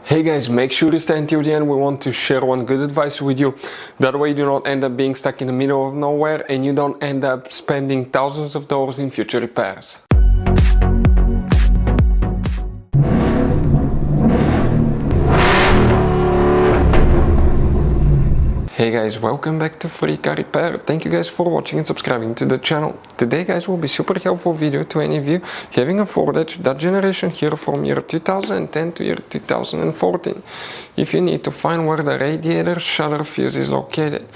Hey guys, make sure to stay until the end. We want to share one good advice with you. That way you do not end up being stuck in the middle of nowhere and you don't end up spending thousands of dollars in future repairs. Hey guys, welcome back to Free Car Repair. Thank you guys for watching and subscribing to the channel. Today guys will be super helpful video to any of you having a Ford Edge, that generation here from year 2010 to year 2014. If you need to find where the radiator shutter fuse is located,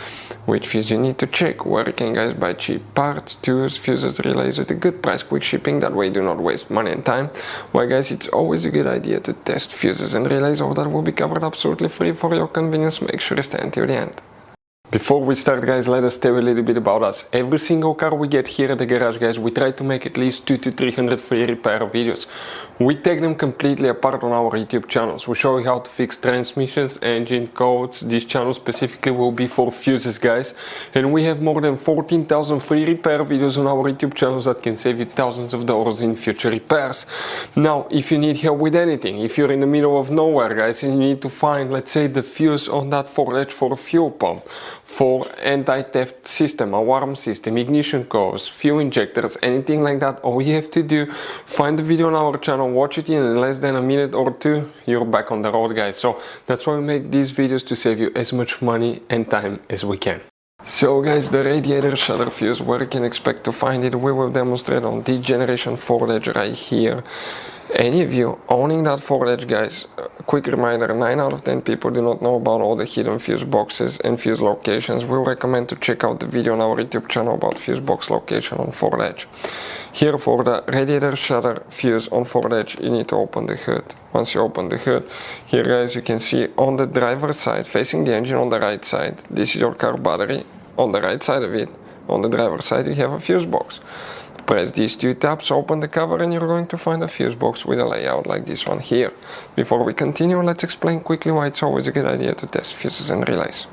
which fuse you need to check, where you can guys buy cheap parts, tools, fuses, relays at a good price, quick shipping, that way you do not waste money and time. Why guys, it's always a good idea to test fuses and relays, all that will be covered absolutely free for your convenience. Make sure to stay until the end. Before we start guys, let us tell you a little bit about us. Every single car we get here at the garage guys, we try to make at least 200 to 300 free repair videos. We take them completely apart on our YouTube channels. We show you how to fix transmissions, engine codes. This channel specifically will be for fuses guys. And we have more than 14,000 free repair videos on our YouTube channels that can save you thousands of dollars in future repairs. Now, if you need help with anything, if you're in the middle of nowhere guys and you need to find, let's say, the fuse on that Ford Edge for a fuel pump, for anti-theft system, alarm system, ignition codes, fuel injectors, anything like that, all you have to do, find the video on our channel, watch it in less than a minute or two, you're back on the road guys. So that's why we make these videos, to save you as much money and time as we can. So guys, the radiator shutter fuse, where you can expect to find it, we will demonstrate on this generation Ford Edge right here. Any of you owning that Ford Edge guys, quick reminder, 9 out of 10 people do not know about all the hidden fuse boxes and fuse locations. We recommend to check out the video on our YouTube channel about fuse box location on Ford Edge. Here for the radiator shutter fuse on Ford Edge, you need to open the hood. Once you open the hood, here guys you can see on the driver's side, facing the engine on the right side, this is your car battery. On the right side of it, on the driver's side, you have a fuse box. Press these two tabs, open the cover, and you're going to find a fuse box with a layout like this one here. Before we continue, let's explain quickly why it's always a good idea to test fuses and relays.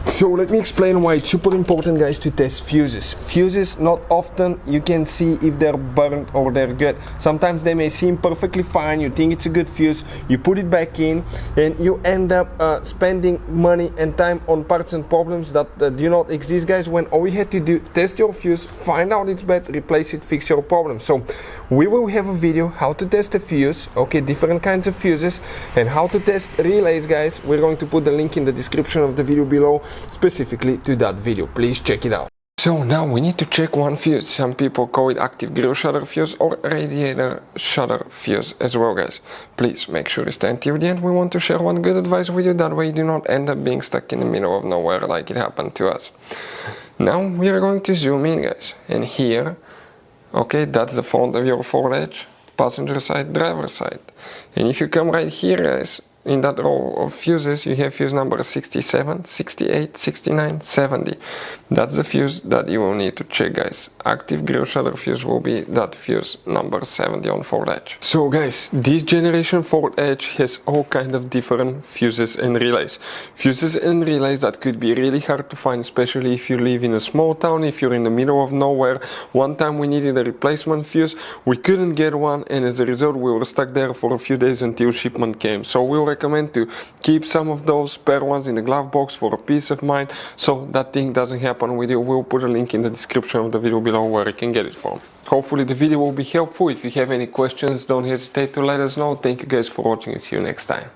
So let me explain why it's super important guys to test fuses. Fuses, not often you can see if they're burnt or they're good. Sometimes they may seem perfectly fine, you think it's a good fuse, you put it back in and you end up spending money and time on parts and problems that do not exist guys, when all you had to do, test your fuse, find out it's bad, replace it, fix your problem. So we will have a video how to test a fuse, okay, different kinds of fuses, and how to test relays guys. We're going to put the link in the description of the video below specifically to that video. Please check it out. So now we need to check one fuse. Some people call it active grill shutter fuse or radiator shutter fuse as well guys. Please make sure to stay until the end. We want to share one good advice with you, that way you do not end up being stuck in the middle of nowhere like it happened to us. Now we are going to zoom in guys, and here, okay, that's the front of your Ford Edge, passenger side, driver side. And if you come right here guys, in that row of fuses, you have fuse number 67, 68, 69, 70. That's the fuse that you will need to check guys. Active grill shutter fuse will be that fuse number 70 on Ford Edge. So guys, this generation Ford Edge has all kind of different fuses and relays. Fuses and relays that could be really hard to find, especially if you live in a small town, if you're in the middle of nowhere. One time we needed a replacement fuse, we couldn't get one, and as a result we were stuck there for a few days until shipment came. So we'll recommend to keep some of those spare ones in the glove box for a peace of mind, so that thing doesn't happen with you. We'll put a link in the description of the video below where you can get it from. Hopefully the video will be helpful. If you have any questions, don't hesitate to let us know. Thank you guys for watching and see you next time.